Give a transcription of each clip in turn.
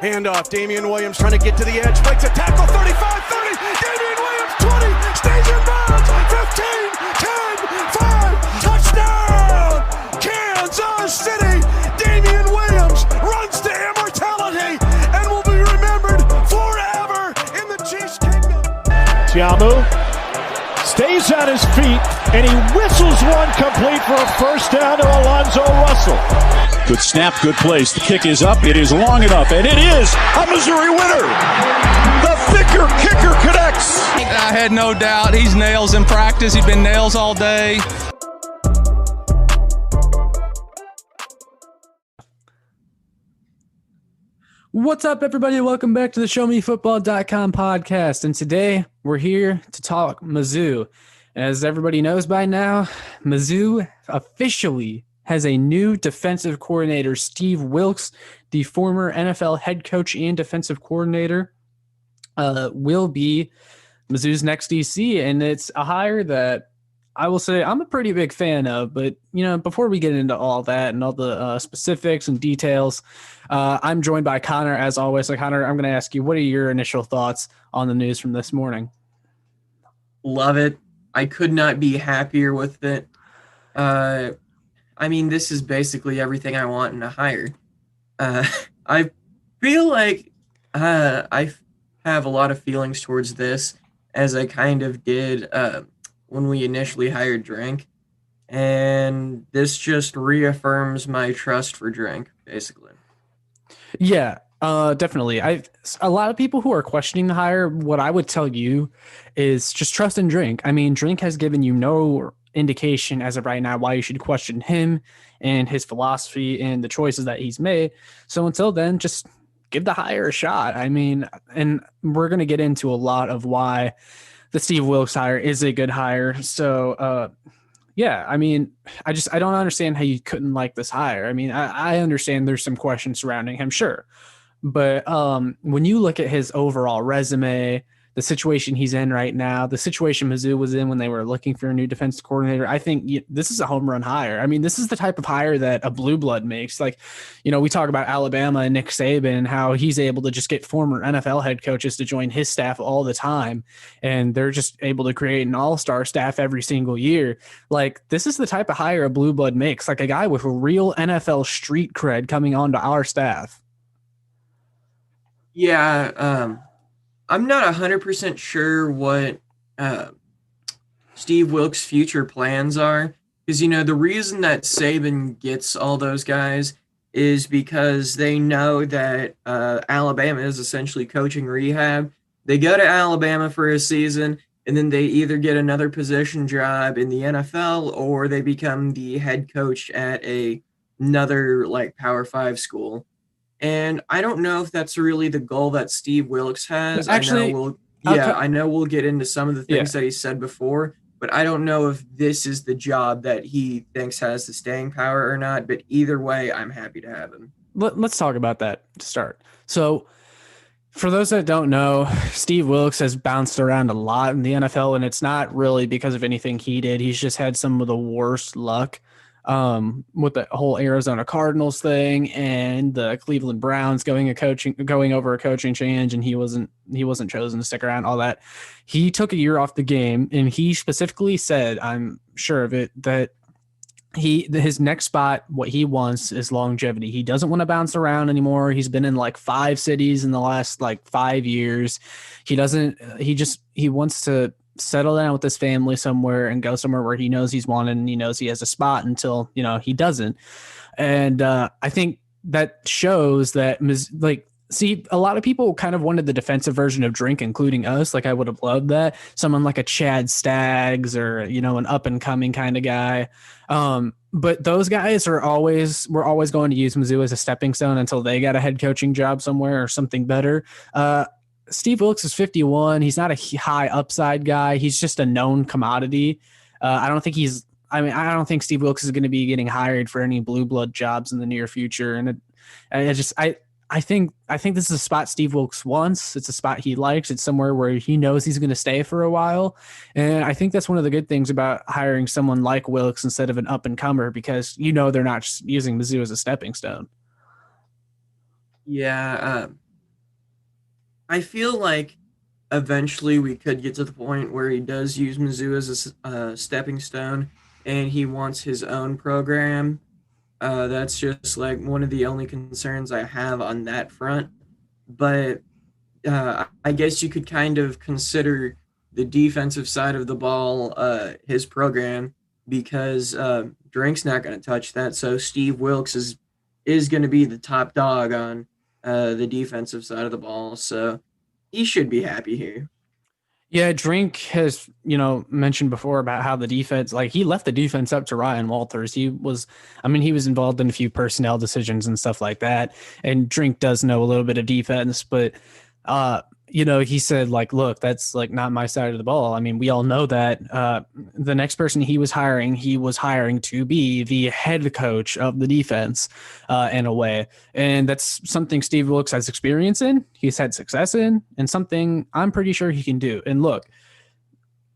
Handoff, Damian Williams trying to get to the edge, breaks a tackle, 35, 30, Damian Williams, 20, stays in bounds, 15, 10, 5, touchdown, Kansas City. Damian Williams runs to immortality and will be remembered forever in the Chiefs' kingdom. Tiamu stays on his feet, and he whistles one complete for a first down to Alonzo Russell. Good snap, good place. The kick is up. It is long enough, and it is a Missouri winner. The thicker kicker connects. I had no doubt. He's nails in practice. He's been nails all day. What's up, everybody? Welcome back to the ShowMeFootball.com podcast. And today we're here to talk Mizzou. As everybody knows by now, Mizzou officially has a new defensive coordinator. Steve Wilks, the former NFL head coach and defensive coordinator, will be Mizzou's next DC. And it's a hire that I will say I'm a pretty big fan of. But, you know, before we get into all that and all the specifics and details, I'm joined by Connor, as always. So, Connor, I'm going to ask you, what are your initial thoughts on the news from this morning? Love it. I could not be happier with it. I mean, this is basically everything I want in a hire. I feel like I have a lot of feelings towards this, as I kind of did when we initially hired Drink. And this just reaffirms my trust for Drink, basically. Yeah, definitely. A lot of people who are questioning the hire, what I would tell you is just trust in Drink. I mean, Drink has given you no indication as of right now why you should question him and his philosophy and the choices that he's made. So until then, just give the hire a shot. I mean, and we're going to get into a lot of why the Steve Wilks hire is a good hire. So, yeah, I mean, I don't understand how you couldn't like this hire. I mean, I understand there's some questions surrounding him, sure. But when you look at his overall resume, the situation he's in right now, the situation Mizzou was in when they were looking for a new defense coordinator, I think this is a home run hire. I mean, this is the type of hire that a blue blood makes. Like, you know, we talk about Alabama and Nick Saban and how he's able to just get former NFL head coaches to join his staff all the time. And they're just able to create an all-star staff every single year. Like, this is the type of hire a blue blood makes, like a guy with a real NFL street cred coming onto our staff. Yeah, I'm not 100% sure what Steve Wilks' future plans are, because, you know, the reason that Saban gets all those guys is because they know that Alabama is essentially coaching rehab. They go to Alabama for a season, and then they either get another position job in the NFL or they become the head coach at another, like, Power 5 school. And I don't know if that's really the goal that Steve Wilks has. Actually, I know we'll get into some of the things that he said before, but I don't know if this is the job that he thinks has the staying power or not. But either way, I'm happy to have him. Let's talk about that to start. So, for those that don't know, Steve Wilks has bounced around a lot in the NFL, and it's not really because of anything he did. He's just had some of the worst luck with the whole Arizona Cardinals thing and the Cleveland Browns going over a coaching change, and he wasn't chosen to stick around, all that. He took a year off the game, and he specifically said, I'm sure of it, that his next spot, what he wants is longevity. He doesn't want to bounce around anymore. He's been in like 5 cities in the last like 5 years. He wants to settle down with his family somewhere and go somewhere where he knows he's wanted and he knows he has a spot until, you know, he doesn't. And I think that shows that, a lot of people kind of wanted the defensive version of Drink, including us. Like, I would have loved that. Someone like a Chad Staggs or, you know, an up and coming kind of guy. But those guys we're always going to use Mizzou as a stepping stone until they got a head coaching job somewhere or something better. Steve Wilks is 51. He's not a high upside guy. He's just a known commodity. I don't think Steve Wilks is going to be getting hired for any blue blood jobs in the near future. And I think this is a spot Steve Wilks wants. It's a spot he likes. It's somewhere where he knows he's going to stay for a while. And I think that's one of the good things about hiring someone like Wilks instead of an up and comer, because, you know, they're not just using Mizzou as a stepping stone. Yeah. I feel like eventually we could get to the point where he does use Mizzou as a stepping stone, and he wants his own program. That's just like one of the only concerns I have on that front. But I guess you could kind of consider the defensive side of the ball his program because Drink's not going to touch that. So Steve Wilks is going to be the top dog on the defensive side of the ball. So he should be happy here. Yeah, Drink has, mentioned before about how the defense, like he left the defense up to Ryan Walters. He was involved in a few personnel decisions and stuff like that. And Drink does know a little bit of defense, but he said like, look, that's like not my side of the ball. I mean, we all know that the next person he was hiring to be the head coach of the defense in a way. And that's something Steve Wilks has experience in, he's had success in, and something I'm pretty sure he can do. And look,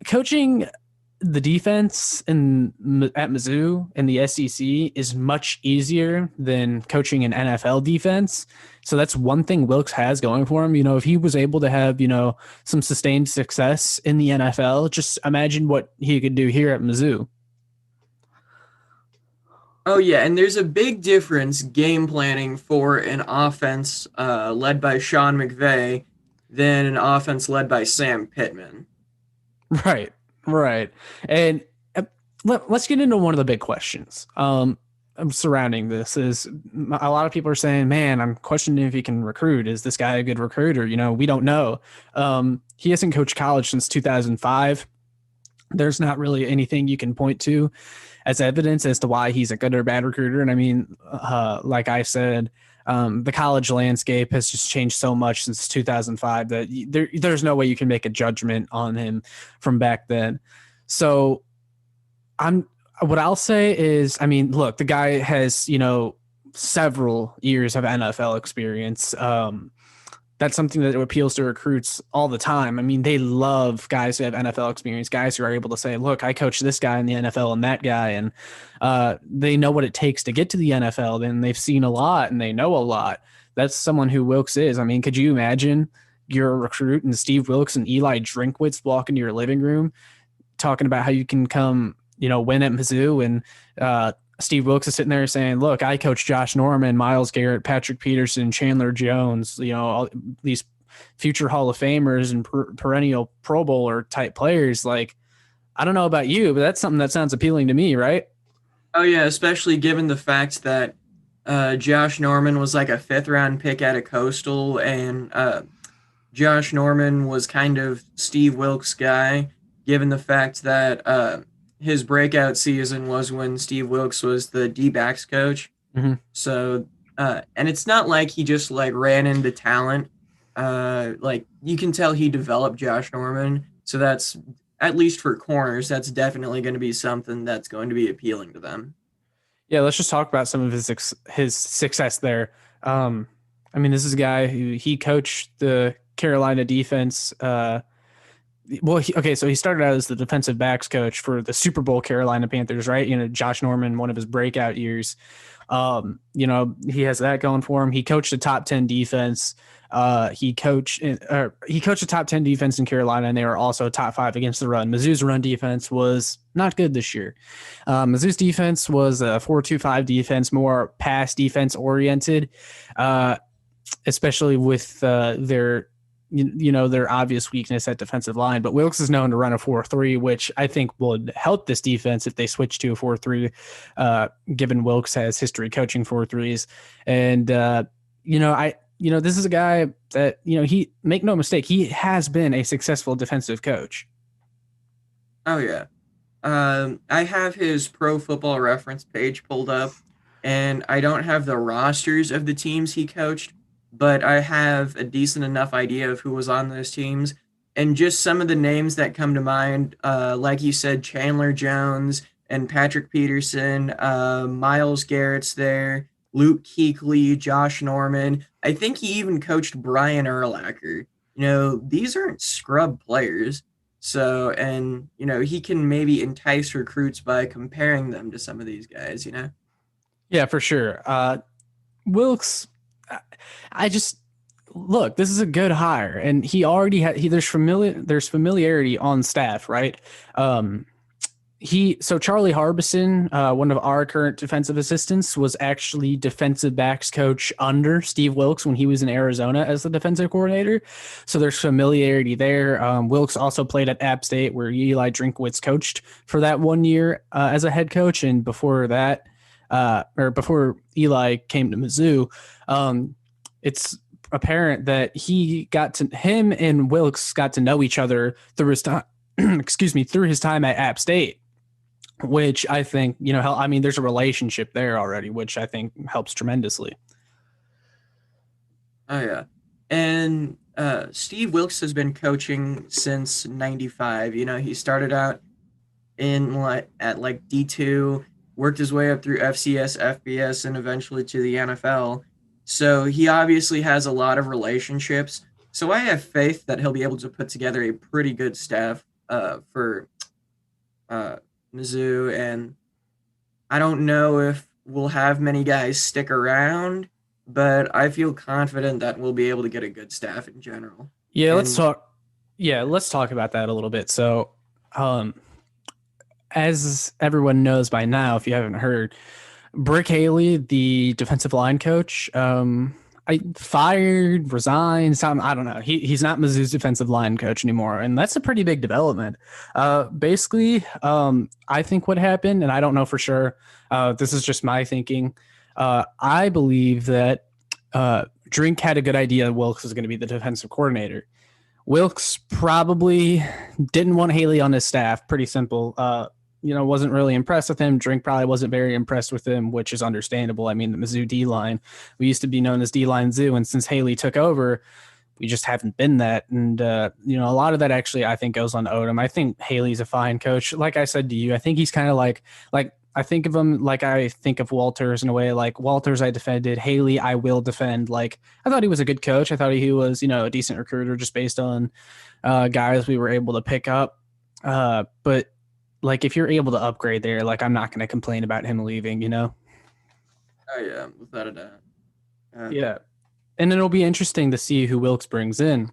coaching the defense at Mizzou in the SEC is much easier than coaching an NFL defense. So that's one thing Wilks has going for him. If he was able to have, some sustained success in the NFL, just imagine what he could do here at Mizzou. Oh yeah, and there's a big difference game planning for an offense led by Sean McVay than an offense led by Sam Pittman. Right. And let's get into one of the big questions surrounding this. Is a lot of people are saying, man, I'm questioning if he can recruit. Is this guy a good recruiter? We don't know. He hasn't coached college since 2005. There's not really anything you can point to as evidence as to why he's a good or bad recruiter. And I mean, like I said, the college landscape has just changed so much since 2005 that there's no way you can make a judgment on him from back then. So what I'll say is, I mean, look, the guy has, several years of NFL experience. That's something that appeals to recruits all the time. I mean, they love guys who have NFL experience, guys who are able to say, look, I coached this guy in the NFL and that guy. And they know what it takes to get to the NFL. Then they've seen a lot and they know a lot. That's someone who Wilks is. I mean, could you imagine you're a recruit and Steve Wilks and Eli Drinkwitz walk into your living room talking about how you can come, win at Mizzou, and Steve Wilks is sitting there saying, look, I coached Josh Norman, Myles Garrett, Patrick Peterson, Chandler Jones, all these future Hall of Famers and perennial Pro Bowler type players. Like, I don't know about you, but that's something that sounds appealing to me, right? Oh yeah, especially given the fact that Josh Norman was like a 5th-round pick out of Coastal, and Josh Norman was kind of Steve Wilks' guy, given the fact that his breakout season was when Steve Wilks was the D-backs coach. Mm-hmm. So, and it's not like he just like ran into talent. Like you can tell he developed Josh Norman. So that's, at least for corners, that's definitely going to be something that's going to be appealing to them. Yeah, let's just talk about some of his success there. I mean, this is a guy who he coached the Carolina defense. So he started out as the defensive backs coach for the Super Bowl Carolina Panthers, right? Josh Norman, one of his breakout years. He has that going for him. He coached a top 10 defense. He coached a top 10 defense in Carolina, and they were also top 5 against the run. Mizzou's run defense was not good this year. Mizzou's defense was a 4-2-5 defense, more pass defense oriented, especially with their obvious weakness at defensive line. But Wilks is known to run a 4-3, which I think would help this defense if they switch to a 4-3, given Wilks has history coaching 4-3s. And, this is a guy that, he, make no mistake, he has been a successful defensive coach. Oh, yeah. I have his Pro Football Reference page pulled up, and I don't have the rosters of the teams he coached, but I have a decent enough idea of who was on those teams. And just some of the names that come to mind, like you said, Chandler Jones and Patrick Peterson, Myles Garrett's there, Luke Kuechly, Josh Norman. I think he even coached Brian Urlacher. These aren't scrub players. So, and, he can maybe entice recruits by comparing them to some of these guys, Yeah, for sure. Wilks, look, this is a good hire, and he already had there's familiarity on staff, right? Charlie Harbison, one of our current defensive assistants, was actually defensive backs coach under Steve Wilks when he was in Arizona as the defensive coordinator. So there's familiarity there. Wilks also played at App State, where Eli Drinkwitz coached for that 1 year as a head coach, and before that, before Eli came to Mizzou, it's apparent that him and Wilks got to know each other through his time. Through his time at App State, which I think, there's a relationship there already, which I think helps tremendously. Oh, yeah. And Steve Wilks has been coaching since 95. He started out at D2, worked his way up through FCS, FBS, and eventually to the NFL. So he obviously has a lot of relationships. So I have faith that he'll be able to put together a pretty good staff for Mizzou, and I don't know if we'll have many guys stick around, but I feel confident that we'll be able to get a good staff in general. Yeah, let's talk about that a little bit. So, as everyone knows by now, if you haven't heard, Brick Haley, the defensive line coach, resigned. I don't know. He's not Mizzou's defensive line coach anymore, and that's a pretty big development. Basically, I think what happened, and I don't know for sure, this is just my thinking. I believe that Drink had a good idea Wilks was going to be the defensive coordinator. Wilks probably didn't want Haley on his staff. Pretty simple. Wasn't really impressed with him. Drink probably wasn't very impressed with him, which is understandable. I mean, the Mizzou D-line, we used to be known as D-line Zoo, and since Haley took over, we just haven't been that. And, a lot of that actually, I think, goes on Odom. I think Haley's a fine coach. Like I said to you, I think he's kind of like I think of him like I think of Walters in a way. Like Walters, I defended. Haley, I will defend. Like, I thought he was a good coach. I thought he was, a decent recruiter just based on guys we were able to pick up. But like, if you're able to upgrade there, like, I'm not going to complain about him leaving, Oh, yeah, without a doubt. Yeah. And it'll be interesting to see who Wilks brings in.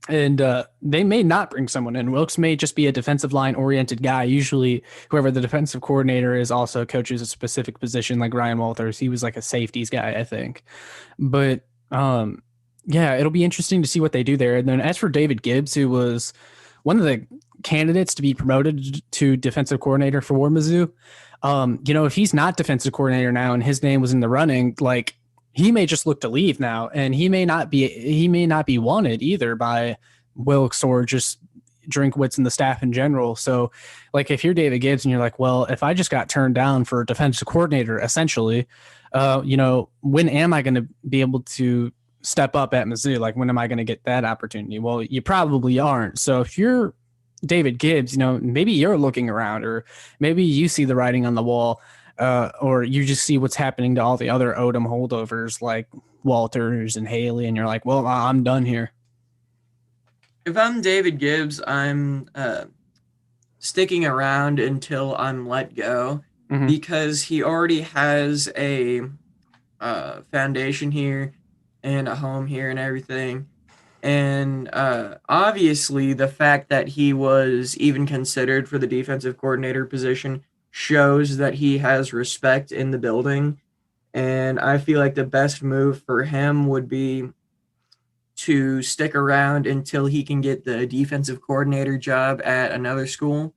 And they may not bring someone in. Wilks may just be a defensive line-oriented guy. Usually, whoever the defensive coordinator is also coaches a specific position, like Ryan Walters. He was like a safeties guy, I think. But, it'll be interesting to see what they do there. And then as for David Gibbs, who was one of the candidates to be promoted to defensive coordinator for Mizzou, if he's not defensive coordinator now and his name was in the running, like, he may just look to leave now, and he may not be wanted either by Wilks or just Drinkwitz and the staff in general. So, like, if you're David Gibbs and you're like, well, if I just got turned down for defensive coordinator, essentially, when am I going to be able to step up at Mizzou? Like, when am I going to get that opportunity? Well, you probably aren't. So if you're David Gibbs, maybe you're looking around, or maybe you see the writing on the wall, or you just see what's happening to all the other Odom holdovers like Walters and Haley, and you're like, well, I'm done here. If I'm David Gibbs, I'm sticking around until I'm let go, because he already has a foundation here and a home here and everything. And obviously the fact that he was even considered for the defensive coordinator position shows that he has respect in the building. And I feel like the best move for him would be to stick around until he can get the defensive coordinator job at another school.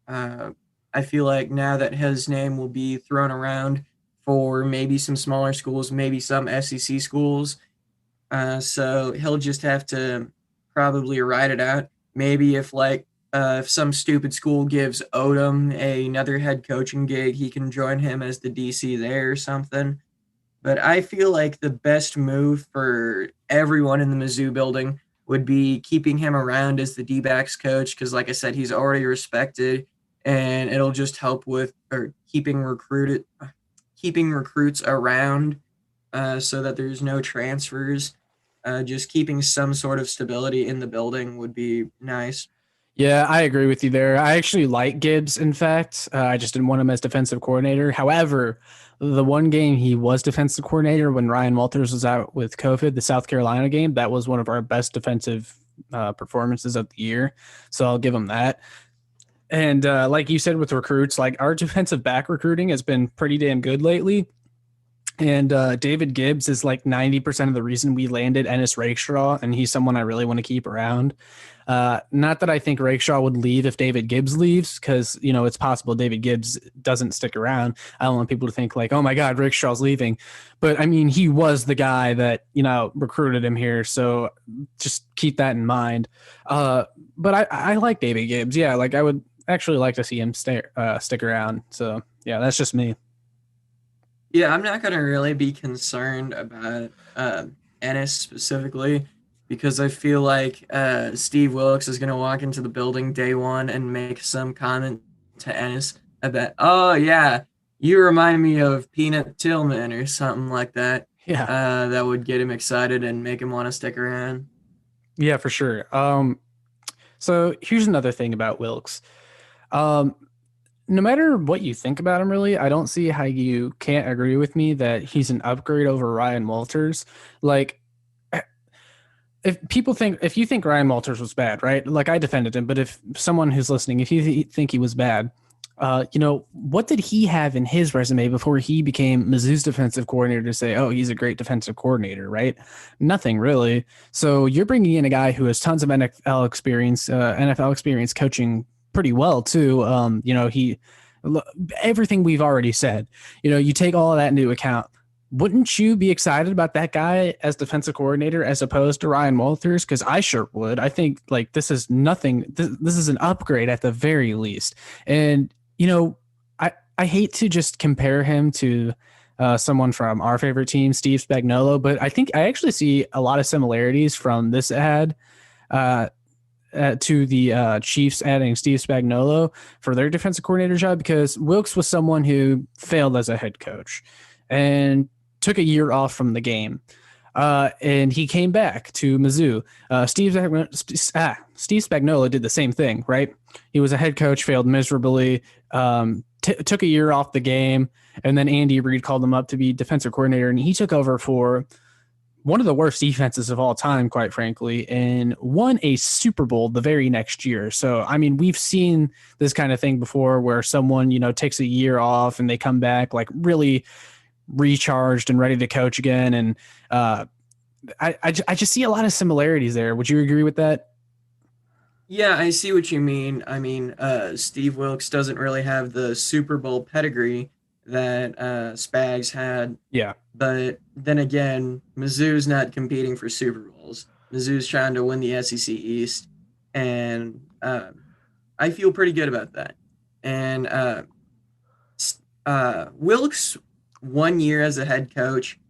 I feel like now that his name will be thrown around for maybe some smaller schools, maybe some SEC schools. So he'll just have to probably ride it out. Maybe if some stupid school gives Odom another head coaching gig, he can join him as the DC there or something. But I feel like the best move for everyone in the Mizzou building would be keeping him around as the D-backs coach, because like I said, he's already respected, and it'll just help with keeping recruits around so that there's no transfers. Just keeping some sort of stability in the building would be nice. Yeah, I agree with you there. I actually like Gibbs. In fact, I just didn't want him as defensive coordinator. However, the one game he was defensive coordinator when Ryan Walters was out with COVID, the South Carolina game, that was one of our best defensive performances of the year. So I'll give him that. And like you said with recruits, like our defensive back recruiting has been pretty damn good lately. And David Gibbs is like 90% of the reason we landed Ennis Rakestraw, and he's someone I really want to keep around. Not that I think Rakestraw would leave if David Gibbs leaves, because, you know, it's possible David Gibbs doesn't stick around. I don't want people to think like, oh my God, Rakestraw's leaving. But I mean, he was the guy that, you know, recruited him here. So just keep that in mind. But I like David Gibbs. Yeah, like I would actually like to see him stick around. So yeah, that's just me. Yeah, I'm not going to really be concerned about Ennis specifically, because I feel like Steve Wilks is going to walk into the building day one and make some comment to Ennis about, oh, yeah, you remind me of Peanut Tillman or something like that. Yeah. That would get him excited and make him want to stick around. Yeah, for sure. So here's another thing about Wilks. No matter what you think about him, really, I don't see how you can't agree with me that he's an upgrade over Ryan Walters. Like, if you think Ryan Walters was bad, right? Like, I defended him, but if someone who's listening, if you think he was bad, you know, what did he have in his resume before he became Mizzou's defensive coordinator to say, oh, he's a great defensive coordinator, right? Nothing really. So you're bringing in a guy who has tons of NFL experience coaching pretty well too. You know, everything we've already said, you know, you take all of that into account. Wouldn't you be excited about that guy as defensive coordinator as opposed to Ryan Walters? Because I sure would. I think like this is nothing. This is an upgrade at the very least. And, you know, I hate to just compare him to someone from our favorite team, Steve Spagnuolo, but I think I actually see a lot of similarities from this ad to the Chiefs adding Steve Spagnuolo for their defensive coordinator job, because Wilks was someone who failed as a head coach and took a year off from the game. And he came back to Mizzou. Steve Spagnuolo did the same thing, right? He was a head coach, failed miserably, took a year off the game, and then Andy Reid called him up to be defensive coordinator, and he took over for one of the worst defenses of all time, quite frankly, and won a Super Bowl the very next year. So, I mean, we've seen this kind of thing before where someone, you know, takes a year off and they come back like really recharged and ready to coach again. And I just see a lot of similarities there. Would you agree with that? Yeah, I see what you mean. I mean, Steve Wilks doesn't really have the Super Bowl pedigree that Spags had. Yeah. But then again, Mizzou's not competing for Super Bowls. Mizzou's trying to win the SEC East, and I feel pretty good about that. And Wilks, 1 year as a head coach,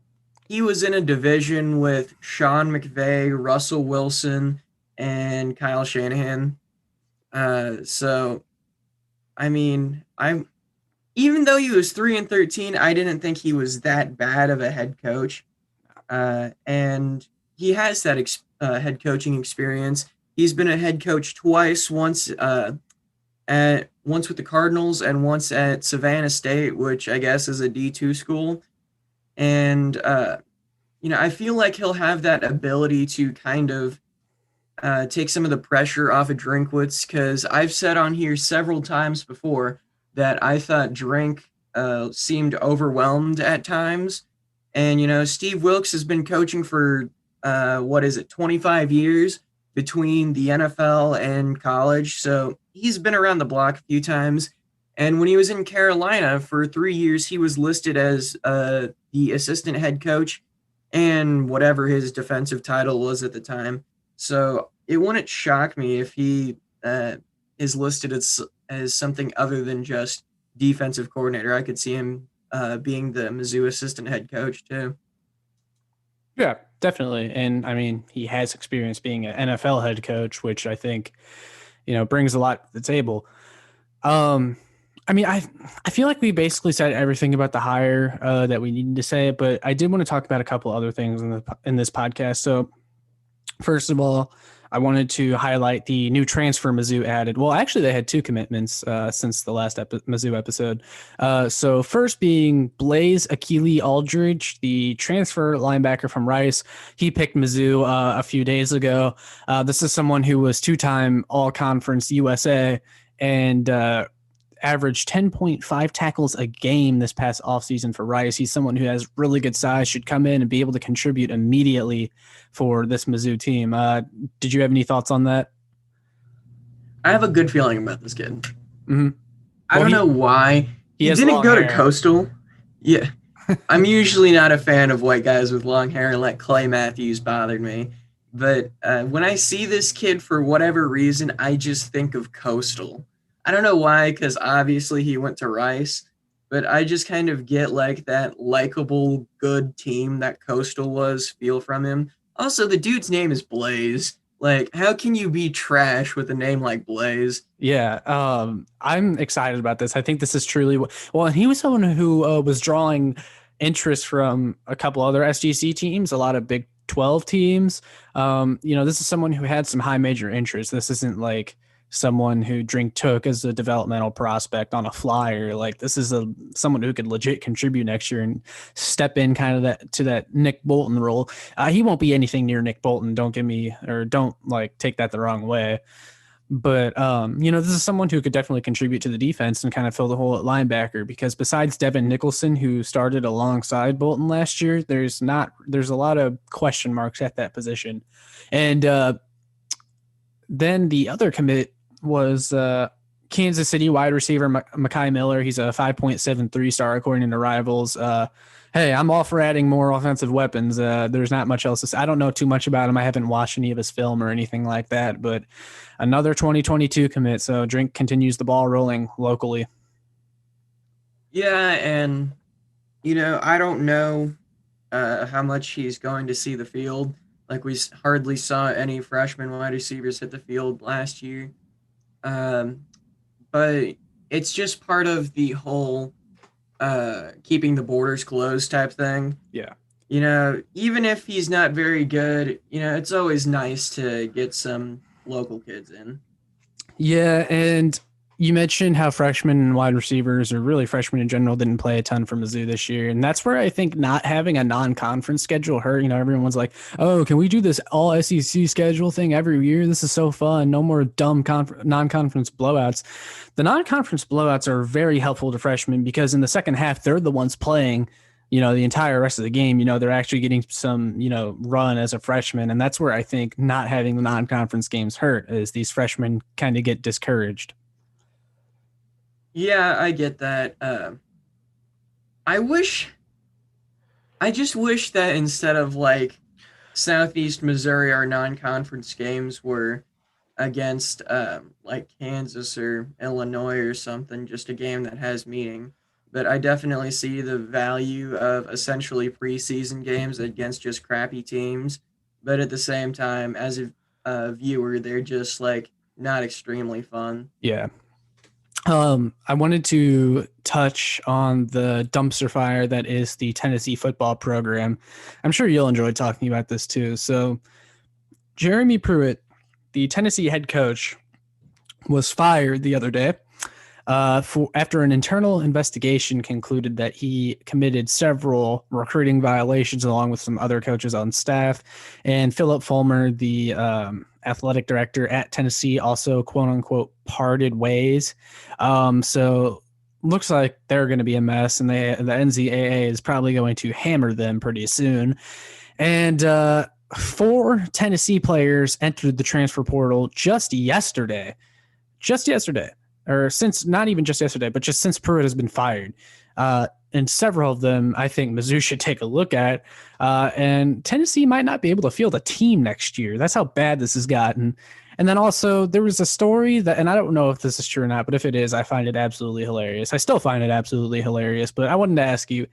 he was in a division with Sean McVay, Russell Wilson, and Kyle Shanahan. So, I mean, even though he was 3-13, I didn't think he was that bad of a head coach. And he has that head coaching experience. He's been a head coach twice, once with the Cardinals and once at Savannah State, which I guess is a D2 school. And, you know, I feel like he'll have that ability to kind of take some of the pressure off of Drinkwitz, because I've said on here several times before that I thought Drink seemed overwhelmed at times. And, you know, Steve Wilks has been coaching for, 25 years between the NFL and college. So he's been around the block a few times. And when he was in Carolina for 3 years, he was listed as the assistant head coach and whatever his defensive title was at the time. So it wouldn't shock me if he is listed as something other than just defensive coordinator. I could see him being the Mizzou assistant head coach too. Yeah, definitely. And I mean, he has experience being an NFL head coach, which I think, you know, brings a lot to the table. I mean, I feel like we basically said everything about the hire that we needed to say, but I did want to talk about a couple other things in this podcast. So first of all, I wanted to highlight the new transfer Mizzou added. Well, actually, they had two commitments since the last Mizzou episode. So first being Blaze Akili Aldridge, the transfer linebacker from Rice. He picked Mizzou a few days ago. This is someone who was two-time All-Conference USA and averaged 10.5 tackles a game this past offseason for Rice. He's someone who has really good size, should come in and be able to contribute immediately for this Mizzou team. Did you have any thoughts on that? I have a good feeling about this kid. Mm-hmm. I don't know why. He didn't go to Coastal. Yeah. I'm usually not a fan of white guys with long hair, and like Clay Matthews bothered me. But when I see this kid, for whatever reason, I just think of Coastal. I don't know why, because obviously he went to Rice, but I just kind of get like that likable, good team that Coastal was feel from him. Also, the dude's name is Blaze. Like, how can you be trash with a name like Blaze? Yeah, I'm excited about this. I think this is truly well, and he was someone who was drawing interest from a couple other SGC teams, a lot of Big 12 teams. This is someone who had some high major interest. This isn't like someone who Drink took as a developmental prospect on a flyer. Like, this is someone who could legit contribute next year and step in kind of to that Nick Bolton role. He won't be anything near Nick Bolton. Don't take that the wrong way. But, this is someone who could definitely contribute to the defense and kind of fill the hole at linebacker, because besides Devin Nicholson, who started alongside Bolton last year, there's a lot of question marks at that position. And then the other commit was Kansas City wide receiver Mikai Miller. He's a 5.73 star according to Rivals. Hey, I'm all for adding more offensive weapons. There's not much else to say. I don't know too much about him. I haven't watched any of his film or anything like that, but another 2022 commit. So Drink continues the ball rolling locally. Yeah, and, I don't know how much he's going to see the field. Like, we hardly saw any freshman wide receivers hit the field last year. But it's just part of the whole keeping the borders closed type thing. Yeah. Even if he's not very good, it's always nice to get some local kids in. Yeah, and you mentioned how freshmen and wide receivers, or really freshmen in general, didn't play a ton for Mizzou this year. And that's where I think not having a non-conference schedule hurt. Everyone's like, oh, can we do this all SEC schedule thing every year? This is so fun. No more dumb non-conference blowouts. The non-conference blowouts are very helpful to freshmen, because in the second half, they're the ones playing, the entire rest of the game. They're actually getting some, run as a freshman. And that's where I think not having the non-conference games hurt, is these freshmen kind of get discouraged. Yeah, I get that. I just wish that instead of like Southeast Missouri, our non-conference games were against like Kansas or Illinois or something, just a game that has meaning. But I definitely see the value of essentially preseason games against just crappy teams. But at the same time, as a viewer, they're just like not extremely fun. Yeah. I wanted to touch on the dumpster fire that is the Tennessee football program. I'm sure you'll enjoy talking about this too. So Jeremy Pruitt, the Tennessee head coach, was fired the other day after an internal investigation concluded that he committed several recruiting violations along with some other coaches on staff. And Philip Fulmer, the athletic director at Tennessee, also quote unquote parted ways. So looks like they're going to be a mess, and the NCAA is probably going to hammer them pretty soon. And 4 Tennessee players entered the transfer portal just yesterday, or since, not even just yesterday, but just since Pruitt has been fired. And several of them, I think Mizzou should take a look at. And Tennessee might not be able to field a team next year. That's how bad this has gotten. And then also there was a story that, and I don't know if this is true or not, but if it is, I find it absolutely hilarious. I still find it absolutely hilarious, but I wanted to ask you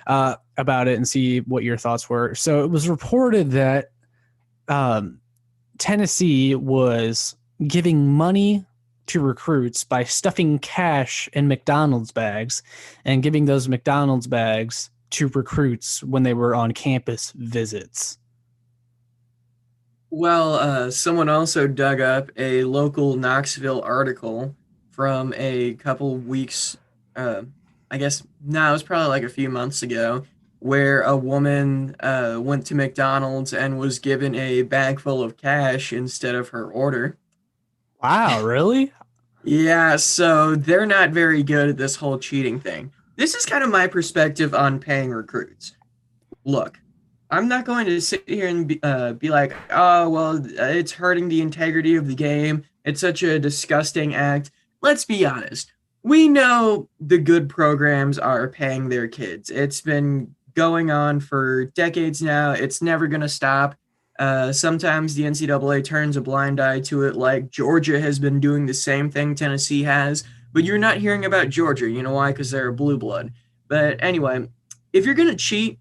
about it and see what your thoughts were. So it was reported that Tennessee was giving money to recruits by stuffing cash in McDonald's bags and giving those McDonald's bags to recruits when they were on campus visits. Well, someone also dug up a local Knoxville article from a couple weeks, uh, I guess, no, it was probably like a few months ago, where a woman went to McDonald's and was given a bag full of cash instead of her order. Wow, really? Yeah, so they're not very good at this whole cheating thing. This is kind of my perspective on paying recruits. Look, I'm not going to sit here and be like, oh, well, it's hurting the integrity of the game. It's such a disgusting act. Let's be honest. We know the good programs are paying their kids. It's been going on for decades now. It's never going to stop. Sometimes the NCAA turns a blind eye to it, like Georgia has been doing the same thing Tennessee has. But you're not hearing about Georgia. You know why? Because they're a blue blood. But anyway, if you're going to cheat,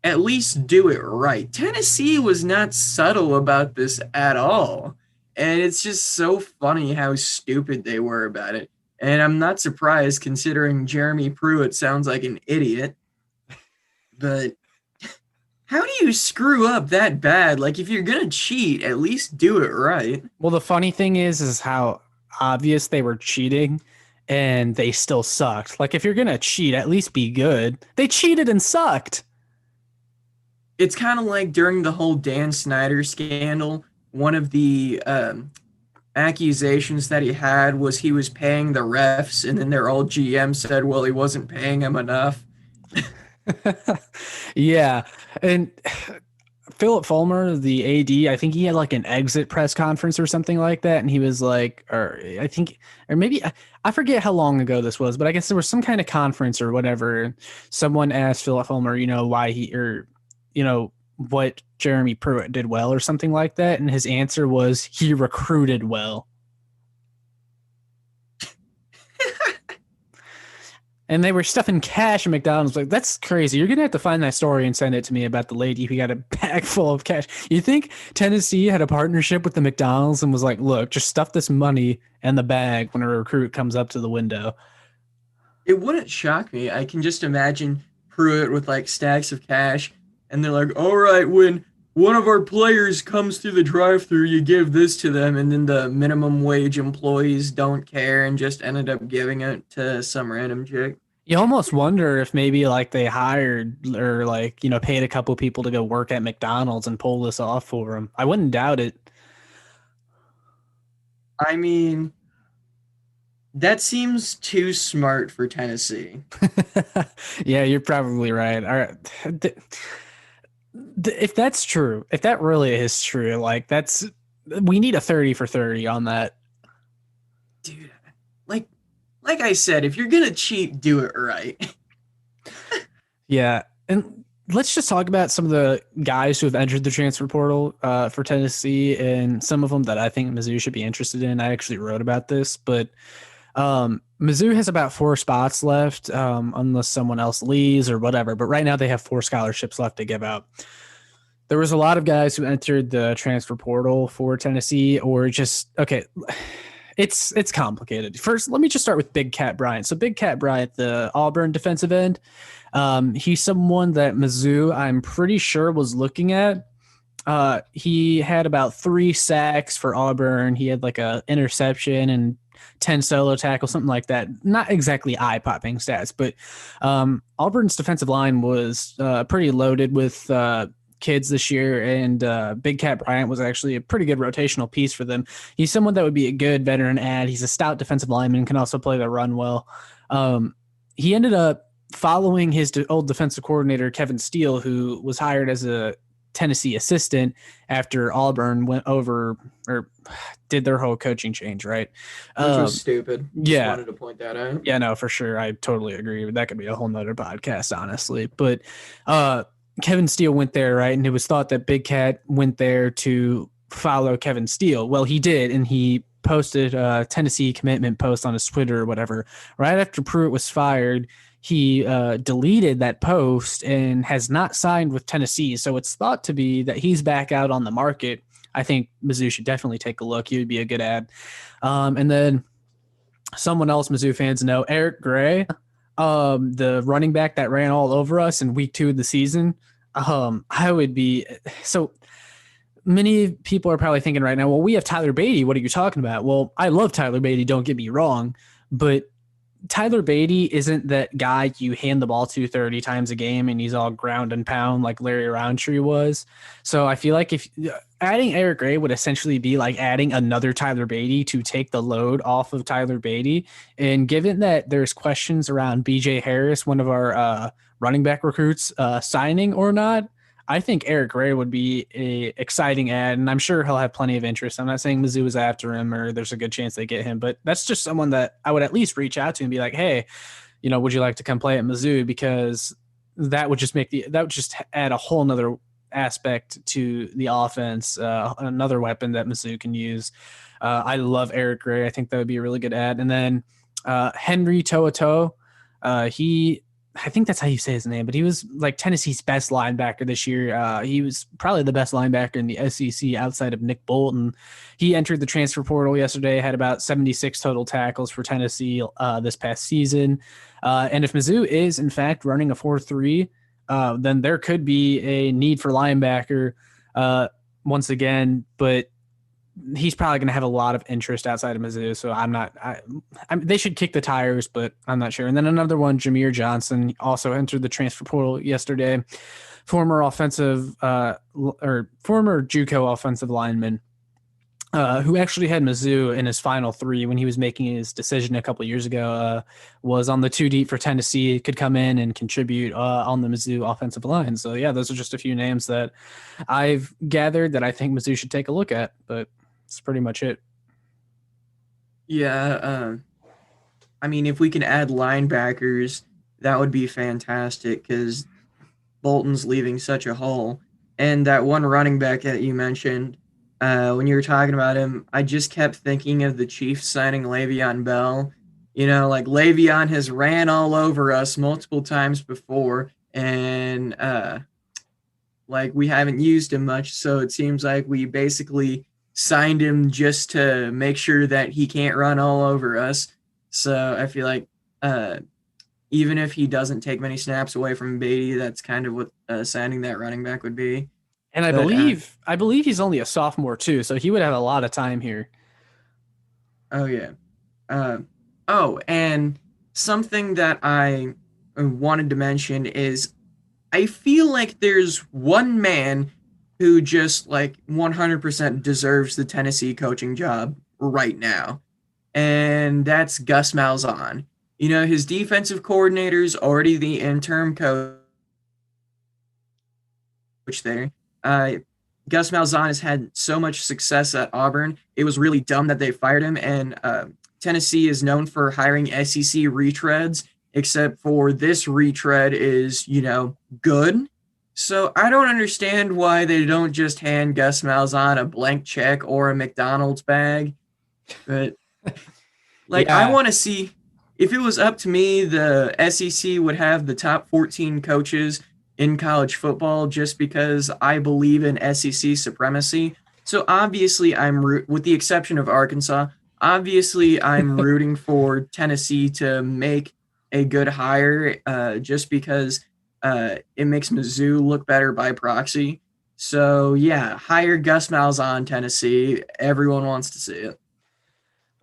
at least do it right. Tennessee was not subtle about this at all. And it's just so funny how stupid they were about it. And I'm not surprised considering Jeremy Pruitt sounds like an idiot. But how do you screw up that bad? Like, if you're going to cheat, at least do it right. Well, the funny thing is how obvious they were cheating and they still sucked. Like, if you're going to cheat, at least be good. They cheated and sucked. It's kind of like during the whole Dan Snyder scandal, one of the accusations that he had was he was paying the refs, and then their old GM said, well, he wasn't paying them enough. Yeah. And Philip Fulmer, the AD, I think he had like an exit press conference or something like that. And he was like, or maybe, I forget how long ago this was, but I guess there was some kind of conference or whatever. Someone asked Philip Fulmer, why what Jeremy Pruitt did well or something like that. And his answer was he recruited well. And they were stuffing cash in McDonald's. Like, that's crazy. You're going to have to find that story and send it to me about the lady who got a bag full of cash. You think Tennessee had a partnership with the McDonald's and was like, look, just stuff this money in the bag when a recruit comes up to the window? It wouldn't shock me. I can just imagine Pruitt with like stacks of cash, and they're like, all right, when one of our players comes through the drive-thru, you give this to them, and then the minimum wage employees don't care and just ended up giving it to some random chick. You almost wonder if maybe like they hired or paid a couple people to go work at McDonald's and pull this off for them. I wouldn't doubt it. I mean, that seems too smart for Tennessee. Yeah, you're probably right. All right. If that's true, if that really is true, we need a 30 for 30 on that. Dude, like I said, if you're going to cheat, do it right. Yeah. And let's just talk about some of the guys who have entered the transfer portal for Tennessee, and some of them that I think Mizzou should be interested in. I actually wrote about this, but Mizzou has about 4 spots left, unless someone else leaves or whatever. But right now they have 4 scholarships left to give out. There was a lot of guys who entered the transfer portal for Tennessee, or just okay. It's complicated. First, let me just start with Big Cat Bryant. So Big Cat Bryant, the Auburn defensive end, he's someone that Mizzou, I'm pretty sure, was looking at. He had about 3 sacks for Auburn. He had like a interception and 10 solo tackles, something like that. Not exactly eye-popping stats, but Auburn's defensive line was pretty loaded with kids this year, and Big Cat Bryant was actually a pretty good rotational piece for them. He's someone that would be a good veteran add. He's a stout defensive lineman, can also play the run well. He ended up following his old defensive coordinator, Kevin Steele, who was hired as a Tennessee assistant after Auburn went over or did their whole coaching change, right? Which was stupid. Yeah. Just wanted to point that out. Yeah, no, for sure. I totally agree. That could be a whole nother podcast, honestly. But Kevin Steele went there, right? And it was thought that Big Cat went there to follow Kevin Steele. Well, he did, and he posted a Tennessee commitment post on his Twitter or whatever. Right after Pruitt was fired, he deleted that post and has not signed with Tennessee. So it's thought to be that he's back out on the market. I think Mizzou should definitely take a look. He would be a good ad. And then someone else Mizzou fans know, Eric Gray, the running back that ran all over us in week 2 of the season. I would be so many people are probably thinking right now, well, we have Tyler Beatty. What are you talking about? Well, I love Tyler Beatty. Don't get me wrong, but Tyler Beatty isn't that guy you hand the ball to 30 times a game and he's all ground and pound like Larry Roundtree was. So I feel like if adding Eric Gray would essentially be like adding another Tyler Beatty to take the load off of Tyler Beatty. And given that there's questions around BJ Harris, one of our running back recruits, signing or not, I think Eric Gray would be a exciting ad, and I'm sure he'll have plenty of interest. I'm not saying Mizzou is after him or there's a good chance they get him, but that's just someone that I would at least reach out to and be like, hey, would you like to come play at Mizzou? Because that would just add a whole nother aspect to the offense, another weapon that Mizzou can use. I love Eric Gray. I think that would be a really good ad. And then Henry Toato, I think that's how you say his name, but he was like Tennessee's best linebacker this year. He was probably the best linebacker in the SEC outside of Nick Bolton. He entered the transfer portal yesterday, had about 76 total tackles for Tennessee this past season. And if Mizzou is, in fact, running a 4-3, then there could be a need for linebacker once again, but he's probably going to have a lot of interest outside of Mizzou. So they should kick the tires, but I'm not sure. And then another one, Jameer Johnson, also entered the transfer portal yesterday, former JUCO offensive lineman, who actually had Mizzou in his final 3 when he was making his decision a couple of years ago, was on the 2 deep for Tennessee, could come in and contribute on the Mizzou offensive line. So yeah, those are just a few names that I've gathered that I think Mizzou should take a look at, but that's pretty much it. Yeah, I mean, if we can add linebackers, that would be fantastic because Bolton's leaving such a hole. And that one running back that you mentioned, when you were talking about him, I just kept thinking of the Chiefs signing Le'Veon Bell. Like Le'Veon has ran all over us multiple times before, and like we haven't used him much, so it seems like we basically signed him just to make sure that he can't run all over us. So I feel like even if he doesn't take many snaps away from Beatty, that's kind of what signing that running back would be. And I believe he's only a sophomore too, so he would have a lot of time here. Oh yeah. And something that I wanted to mention is I feel like there's one man who just like 100% deserves the Tennessee coaching job right now. And that's Gus Malzahn. His defensive coordinator is already the interim coach there. Gus Malzahn has had so much success at Auburn. It was really dumb that they fired him. And Tennessee is known for hiring SEC retreads, except for this retread is, good. So I don't understand why they don't just hand Gus Malzahn a blank check or a McDonald's bag. But I want to see, if it was up to me, the SEC would have the top 14 coaches in college football just because I believe in SEC supremacy. So obviously with the exception of Arkansas, obviously I'm rooting for Tennessee to make a good hire just because it makes Mizzou look better by proxy. So, yeah, hire Gus Malzahn, Tennessee. Everyone wants to see it.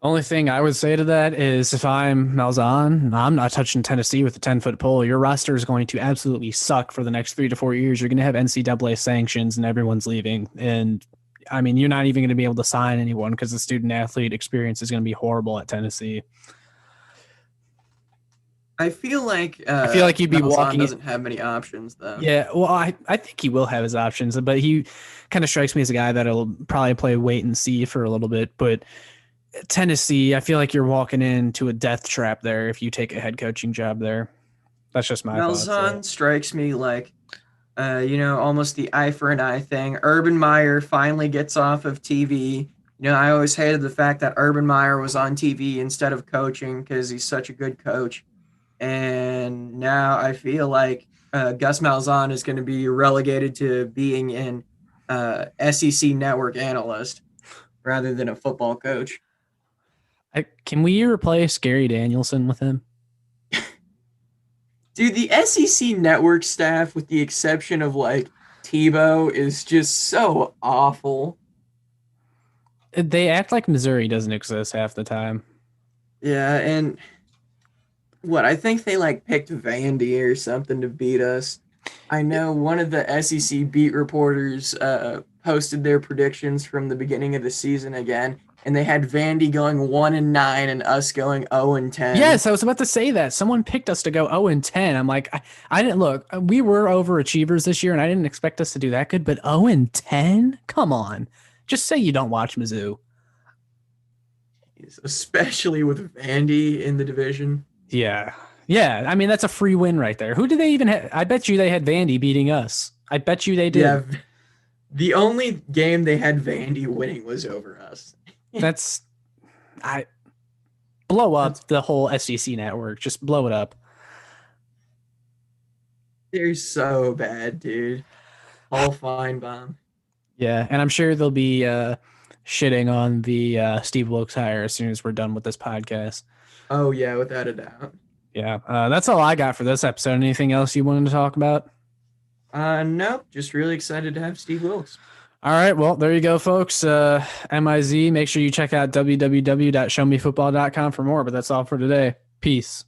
Only thing I would say to that is if I'm Malzahn, I'm not touching Tennessee with a 10-foot pole. Your roster is going to absolutely suck for the next 3 to 4 years. You're going to have NCAA sanctions and everyone's leaving. And, I mean, you're not even going to be able to sign anyone because the student-athlete experience is going to be horrible at Tennessee. I feel like you'd be walking. Doesn't have many options though. Yeah, well, I think he will have his options, but he kind of strikes me as a guy that'll probably play wait and see for a little bit. But Tennessee, I feel like you're walking into a death trap there if you take a head coaching job there. That's just my thoughts. Malzahn strikes me like, almost the eye for an eye thing. Urban Meyer finally gets off of TV. I always hated the fact that Urban Meyer was on TV instead of coaching because he's such a good coach. And now I feel like Gus Malzahn is going to be relegated to being an SEC network analyst rather than a football coach. Can we replace Gary Danielson with him? Dude, the SEC network staff, with the exception of like Tebow is just so awful. They act like Missouri doesn't exist half the time. Yeah, and I think they like picked Vandy or something to beat us. I know one of the SEC beat reporters posted their predictions from the beginning of the season again, and they had Vandy going 1-9 and us going 0-10. Yes, I was about to say that. Someone picked us to go 0-10. I'm like, I didn't look. We were overachievers this year, and I didn't expect us to do that good. But 0-10? Come on, just say you don't watch Mizzou. Especially with Vandy in the division. Yeah. I mean, that's a free win right there. Who did they even have? I bet you they had Vandy beating us. I bet you they did. Yeah, the only game they had Vandy winning was over us. Blow up the whole SEC network. Just blow it up. They're so bad, dude. All fine bomb. Yeah, and I'm sure they'll be shitting on the Steve Wilks hire as soon as we're done with this podcast. Oh yeah, without a doubt. Yeah, that's all I got for this episode. Anything else you wanted to talk about? Nope. Just really excited to have Steve Wilks. All right, well, there you go, folks. MIZ, make sure you check out www.showmefootball.com for more, but that's all for today. Peace.